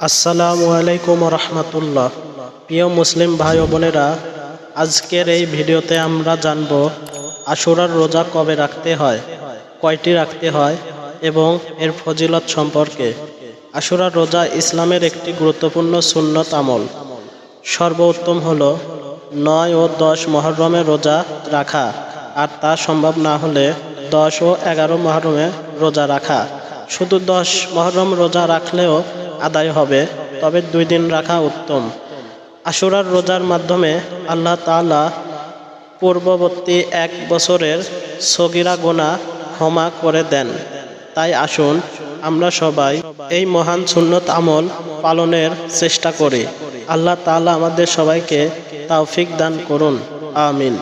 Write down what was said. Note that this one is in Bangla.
আসসালামু আলাইকুম রহমতুল্লাহ। প্রিয় মুসলিম ভাই ও বোনেরা, আজকের এই ভিডিওতে আমরা জানব আশুরার রোজা কবে রাখতে হয়, কয়টি রাখতে হয় এবং এর ফজিলত সম্পর্কে। আশুরার রোজা ইসলামের একটি গুরুত্বপূর্ণ সুন্নত আমল। সর্বোত্তম হলো 9 ও 10 মুহররমে রোজা রাখা, আর তা সম্ভব না হলে 10 ও 11 মুহররমে রোজা রাখা। শুধু 10 মুহররম রোজা রাখলেও আদায় হবে, তবে 2 দিন রাখা উত্তম। আশুরার রোজার মাধ্যমে আল্লাহ তাআলা পূর্ববর্তী 1 বছরের সগীরা গুনাহ ক্ষমা করে দেন। তাই আসুন আমরা সবাই এই মহান সুন্নত আমল পালনের চেষ্টা করি। আল্লাহ তাআলা আমাদের সবাইকে তৌফিক দান করুন। আমিন।